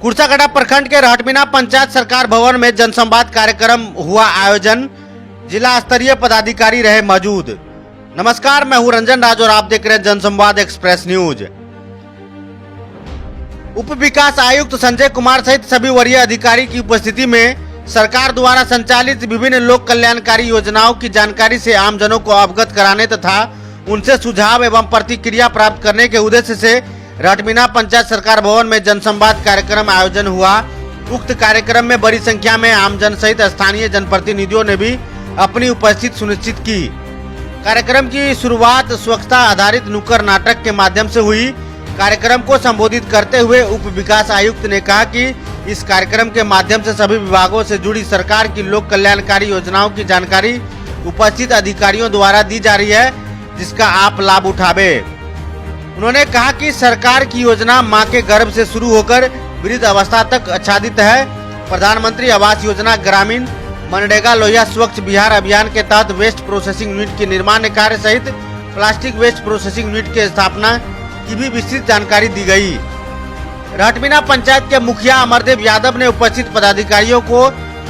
कुर्सागढ़ा प्रखंड के रहटमीना पंचायत सरकार भवन में जनसंवाद कार्यक्रम हुआ आयोजन। जिला स्तरीय पदाधिकारी रहे मौजूद। नमस्कार, मैं हूं रंजन राज और आप देख रहे हैं जनसंवाद एक्सप्रेस न्यूज। उप विकास आयुक्त संजय कुमार सहित सभी वरीय अधिकारी की उपस्थिति में सरकार द्वारा संचालित विभिन्न लोक कल्याणकारी योजनाओं की जानकारी से आमजनों को अवगत कराने तथा उनसे सुझाव एवं प्रतिक्रिया प्राप्त करने के उद्देश्य से रहटमीना पंचायत सरकार भवन में जनसंवाद कार्यक्रम आयोजन हुआ। उक्त कार्यक्रम में बड़ी संख्या में आमजन सहित स्थानीय जनप्रतिनिधियों ने भी अपनी उपस्थिति सुनिश्चित की। कार्यक्रम की शुरुआत स्वच्छता आधारित नुक्कड़ नाटक के माध्यम से हुई। कार्यक्रम को संबोधित करते हुए उप विकास आयुक्त ने कहा कि इस कार्यक्रम के माध्यम से सभी विभागों से जुड़ी सरकार की लोक कल्याणकारी योजनाओं की जानकारी उपस्थित अधिकारियों द्वारा दी जा रही है, जिसका आप लाभ उठावे। उन्होंने कहा कि सरकार की योजना मां के गर्भ से शुरू होकर वृद्ध अवस्था तक आच्छादित है। प्रधानमंत्री आवास योजना ग्रामीण, मनरेगा लोहिया स्वच्छ बिहार अभियान के तहत वेस्ट प्रोसेसिंग यूनिट के निर्माण कार्य सहित प्लास्टिक वेस्ट प्रोसेसिंग यूनिट की स्थापना की भी विस्तृत जानकारी दी गई। रहटमीना पंचायत के मुखिया अमरदेव यादव ने उपस्थित पदाधिकारियों को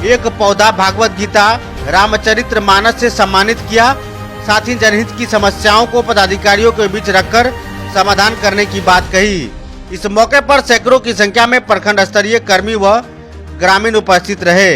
एक पौधा, भागवत गीता, रामचरित्र मानस से सम्मानित किया। साथ ही जनहित की समस्याओं को पदाधिकारियों के बीच रखकर समाधान करने की बात कही। इस मौके पर सैकड़ों की संख्या में प्रखंड स्तरीय कर्मी व ग्रामीण उपस्थित रहे।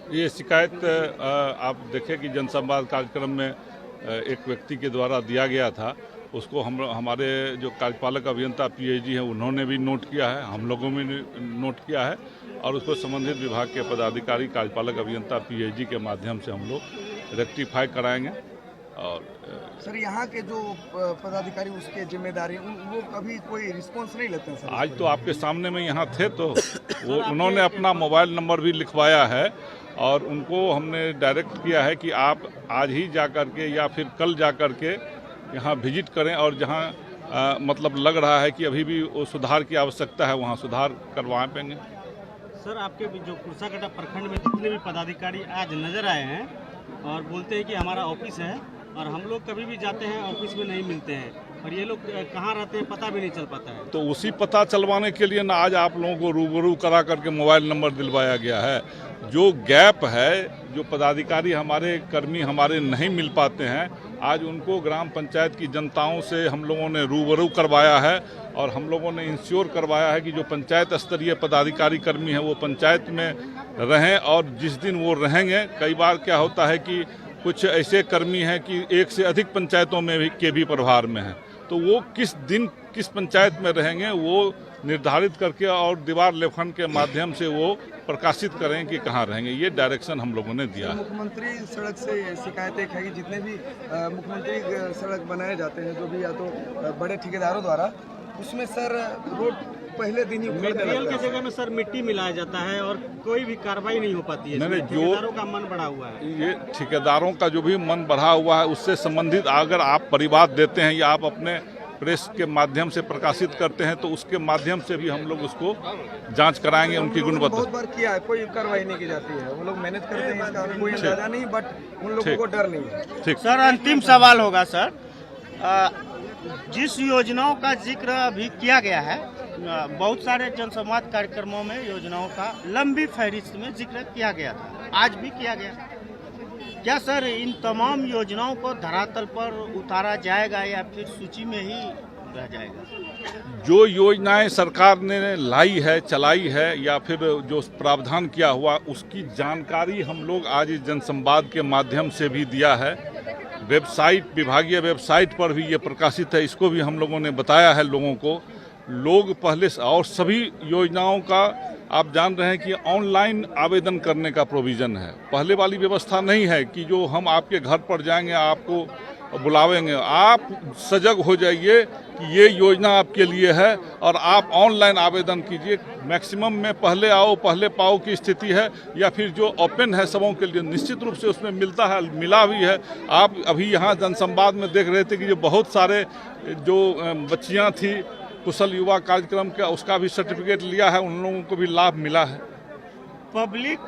ये शिकायत आप देखें कि जनसंवाद कार्यक्रम में एक व्यक्ति के द्वारा दिया गया था। उसको हमारे जो कार्यपालक अभियंता पीएचडी हैं उन्होंने भी नोट किया है, हम लोगों ने नोट किया है और उसको संबंधित विभाग के पदाधिकारी कार्यपालक अभियंता पीएचडी के माध्यम से हम लोग रेक्टिफाई कराएंगे। और सर, यहाँ के जो पदाधिकारी उसके जिम्मेदारी वो कभी कोई रिस्पॉन्स नहीं लेते हैं सर? आज तो आपके सामने में यहाँ थे तो वो उन्होंने अपना मोबाइल नंबर भी लिखवाया है और उनको हमने डायरेक्ट किया है कि आप आज ही जा कर के या फिर कल जा कर के यहाँ विजिट करें और जहाँ मतलब लग रहा है कि अभी भी वो सुधार की आवश्यकता है वहाँ सुधार करवाएं पाएंगे। सर, आपके जो कुर्सागढ़ा प्रखंड में जितने भी पदाधिकारी आज नजर आए हैं और बोलते हैं कि हमारा ऑफिस है और हम लोग कभी भी जाते हैं ऑफिस में नहीं मिलते हैं और ये लोग कहाँ रहते हैं पता भी नहीं चल पाता है। तो उसी पता चलवाने के लिए ना आज आप लोगों को रूबरू करा करके मोबाइल नंबर दिलवाया गया है। जो गैप है, जो पदाधिकारी हमारे कर्मी हमारे नहीं मिल पाते हैं, आज उनको ग्राम पंचायत की जनताओं से हम लोगों ने रूबरू करवाया है और हम लोगों ने इंश्योर करवाया है कि जो पंचायत स्तरीय पदाधिकारी कर्मी हैं वो पंचायत में रहें और जिस दिन वो रहेंगे, कई बार क्या होता है कि कुछ ऐसे कर्मी हैं कि एक से अधिक पंचायतों में भी के भी प्रभार में हैं, तो वो किस दिन किस पंचायत में रहेंगे वो निर्धारित करके और दीवार लेखन के माध्यम से वो प्रकाशित करें कि कहाँ रहेंगे। ये डायरेक्शन हम लोगों ने दिया है। मुख्यमंत्री सड़क से शिकायतें है कि जितने भी मुख्यमंत्री सड़क बनाए जाते हैं जो भी या तो बड़े ठेकेदारों द्वारा, उसमें सर रोड पहले दिन ही मटेरियल की जगह में सर मिट्टी मिलाया जाता है और कोई भी कार्रवाई नहीं हो पाती है। नहीं, ठेकेदारों का मन बढ़ा हुआ है। ये ठेकेदारों का जो भी मन बढ़ा हुआ है उससे संबंधित अगर आप परिवाद देते हैं या आप अपने प्रेस के माध्यम से प्रकाशित करते हैं तो उसके माध्यम से भी हम लोग उसको जांच कराएंगे उनकी गुणवत्ता। बहुत बार किया है, कोई कार्रवाई नहीं की जाती है, वो लोग मेहनत करते हैं, इसका कोई अंदाजा नहीं, बट उन लोगों को डर नहीं है। ठीक सर, अंतिम सवाल होगा सर, जिस योजनाओं का जिक्र अभी किया गया है, बहुत सारे जनसंवाद कार्यक्रमों में योजनाओं का लंबी फहरिस्त में जिक्र किया गया था, आज भी किया गया। क्या सर इन तमाम योजनाओं को धरातल पर उतारा जाएगा या फिर सूची में ही रह जाएगा? जो योजनाएं सरकार ने लाई है, चलाई है या फिर जो प्रावधान किया हुआ उसकी जानकारी हम लोग आज इस जनसंवाद के माध्यम से भी दिया है। वेबसाइट, विभागीय वेबसाइट पर भी ये प्रकाशित है, इसको भी हम लोगों ने बताया है लोगों को। लोग पहले से और सभी योजनाओं का आप जान रहे हैं कि ऑनलाइन आवेदन करने का प्रोविज़न है। पहले वाली व्यवस्था नहीं है कि जो हम आपके घर पर जाएंगे, आपको बुलावेंगे। आप सजग हो जाइए कि ये योजना आपके लिए है और आप ऑनलाइन आवेदन कीजिए। मैक्सिमम में पहले आओ पहले पाओ की स्थिति है, या फिर जो ओपन है सबों के लिए निश्चित रूप से उसमें मिलता है, मिला भी है। आप अभी यहाँ जनसंवाद में देख रहे थे कि जो बहुत सारे जो बच्चियाँ थी कुशल युवा कार्यक्रम का, उसका भी सर्टिफिकेट लिया है, उन लोगों को भी लाभ मिला है। पब्लिक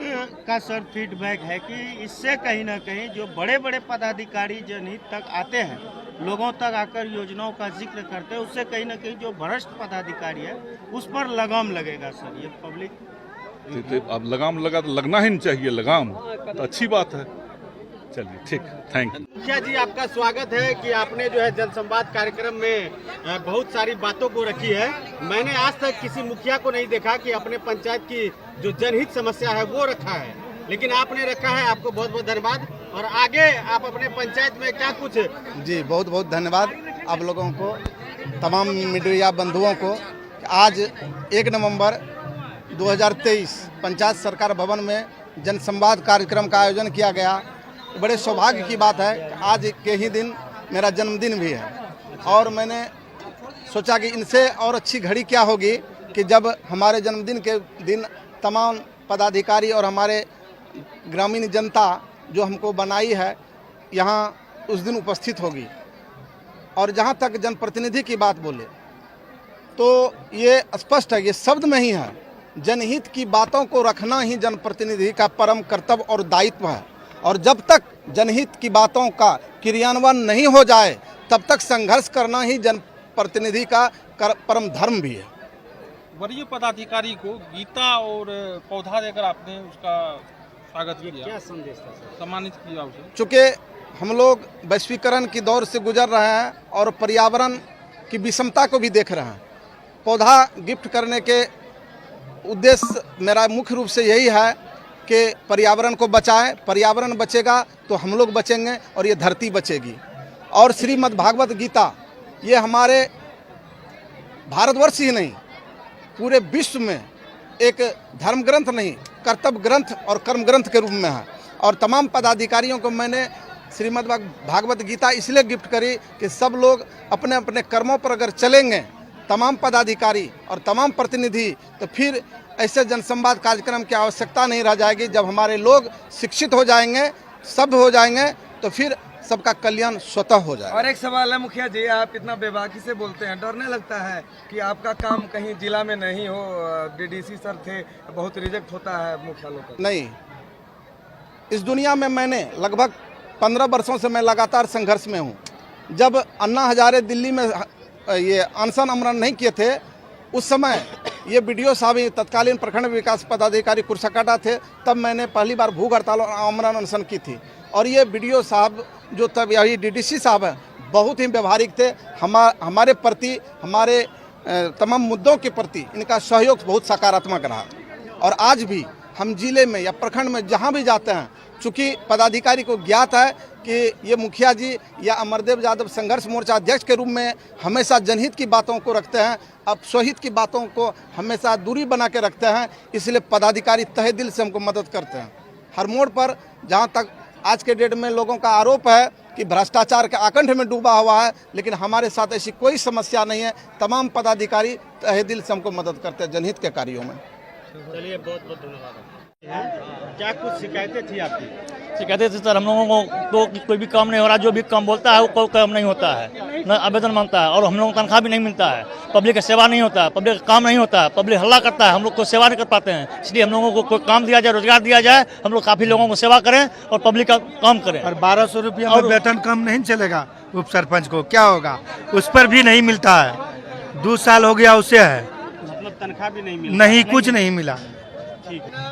का सर फीडबैक है कि इससे कहीं ना कहीं जो बड़े बड़े पदाधिकारी जनहित तक आते हैं, लोगों तक आकर योजनाओं का जिक्र करते हैं, उससे कहीं ना कहीं जो भ्रष्ट पदाधिकारी है उस पर लगाम लगेगा सर। ये पब्लिक अब लगाम लगा तो लगना ही नहीं चाहिए, लगाम तो अच्छी बात है। चलिए ठीक, थैंक यू। मुखिया जी, आपका स्वागत है कि आपने जो है जनसंवाद कार्यक्रम में बहुत सारी बातों को रखी है। मैंने आज तक किसी मुखिया को नहीं देखा कि अपने पंचायत की जो जनहित समस्या है वो रखा है, लेकिन आपने रखा है। आपको बहुत बहुत धन्यवाद। और आगे आप अपने पंचायत में क्या कुछ। जी बहुत बहुत धन्यवाद आप लोगों को, तमाम मीडिया बंधुओं को। आज 1 नवंबर 2023 पंचायत सरकार भवन में जनसंवाद कार्यक्रम का आयोजन किया गया। बड़े सौभाग्य की बात है, आज के ही दिन मेरा जन्मदिन भी है और मैंने सोचा कि इनसे और अच्छी घड़ी क्या होगी कि जब हमारे जन्मदिन के दिन तमाम पदाधिकारी और हमारे ग्रामीण जनता जो हमको बनाई है यहाँ उस दिन उपस्थित होगी। और जहाँ तक जनप्रतिनिधि की बात बोले तो ये स्पष्ट है, ये शब्द में ही है, जनहित की बातों को रखना ही जनप्रतिनिधि का परम कर्तव्य और दायित्व है। और जब तक जनहित की बातों का क्रियान्वयन नहीं हो जाए तब तक संघर्ष करना ही जनप्रतिनिधि का परम धर्म भी है। वरीय पदाधिकारी को गीता और पौधा देकर आपने उसका स्वागत किया, क्या संदेश था सर? सम्मानित किया उसे। चूँकि हम लोग वैश्वीकरण की दौर से गुजर रहे हैं और पर्यावरण की विषमता को भी देख रहे हैं, पौधा गिफ्ट करने के उद्देश्य मेरा मुख्य रूप से यही है कि पर्यावरण को बचाएं। पर्यावरण बचेगा तो हम लोग बचेंगे और ये धरती बचेगी। और श्रीमद् भागवत गीता ये हमारे भारतवर्ष ही नहीं पूरे विश्व में एक धर्म ग्रंथ नहीं, कर्तव्य ग्रंथ और कर्म ग्रंथ के रूप में है। और तमाम पदाधिकारियों को मैंने श्रीमद् भागवत गीता इसलिए गिफ्ट करी कि सब लोग अपने अपने कर्मों पर अगर चलेंगे, तमाम पदाधिकारी और तमाम प्रतिनिधि, तो फिर ऐसे जनसंवाद कार्यक्रम की आवश्यकता नहीं रह जाएगी। जब हमारे लोग शिक्षित हो जाएंगे, सभ्य हो जाएंगे, तो फिर सबका कल्याण स्वतः हो जाएगा। और एक सवाल है मुखिया जी, आप इतना बेबाकी से बोलते हैं, डर नहीं लगता है कि आपका काम कहीं जिला में नहीं हो? डीडीसी सर थे, बहुत रिजेक्ट होता है मुख्यालय का। नहीं, इस दुनिया में मैंने लगभग 15 वर्षों से मैं लगातार संघर्ष में हूँ। जब अन्ना हजारे दिल्ली में ये अनशन अमरण नहीं किए थे, उस समय ये बीडीओ साहब तत्कालीन प्रखंड विकास पदाधिकारी कुर्साकाटा थे, तब मैंने पहली बार भूख हड़ताल और आमरण अनशन की थी। और ये बीडीओ साहब जो तब यही डीडीसी साहब हैं, बहुत ही व्यवहारिक थे। हमारे प्रति, हमारे तमाम मुद्दों के प्रति इनका सहयोग बहुत सकारात्मक रहा। और आज भी हम जिले में या प्रखंड में जहाँ भी जाते हैं, चूँकि पदाधिकारी को ज्ञात है कि ये मुखिया जी या अमरदेव यादव संघर्ष मोर्चा अध्यक्ष के रूप में हमेशा जनहित की बातों को रखते हैं, अब स्वहित की बातों को हमेशा दूरी बना के रखते हैं, इसलिए पदाधिकारी तहे दिल से हमको मदद करते हैं हर मोड़ पर। जहाँ तक आज के डेट में लोगों का आरोप है कि भ्रष्टाचार के आकंठ में डूबा हुआ है, लेकिन हमारे साथ ऐसी कोई समस्या नहीं है। तमाम पदाधिकारी तहे दिल से हमको मदद करते हैं जनहित के कार्यों में। चलिए, बहुत बहुत धन्यवाद। क्या कुछ शिकायतें थी आपकी? शिकायतें थी सर, हम लोगों को कोई भी काम नहीं हो रहा, जो भी काम बोलता है वो कोई काम नहीं होता है, न आवेदन मांगता है और हम लोगों को तनख्वाह भी नहीं मिलता है। पब्लिक का सेवा नहीं होता है, पब्लिक का काम नहीं होता है, पब्लिक हल्ला करता है, हम लोग को सेवा नहीं कर पाते हैं। इसलिए हम लोगों को कोई काम दिया जाए, रोजगार दिया जाए, हम लोग काफ़ी लोगों को सेवा करें और पब्लिक का काम करें। और 1200 रुपया में वेतन कम नहीं चलेगा उप सरपंच को, क्या होगा? उस पर भी नहीं मिलता है, 2 साल हो गया उसे है, मतलब तनख्वाह भी नहीं मिली? नहीं, कुछ नहीं मिला। ठीक है।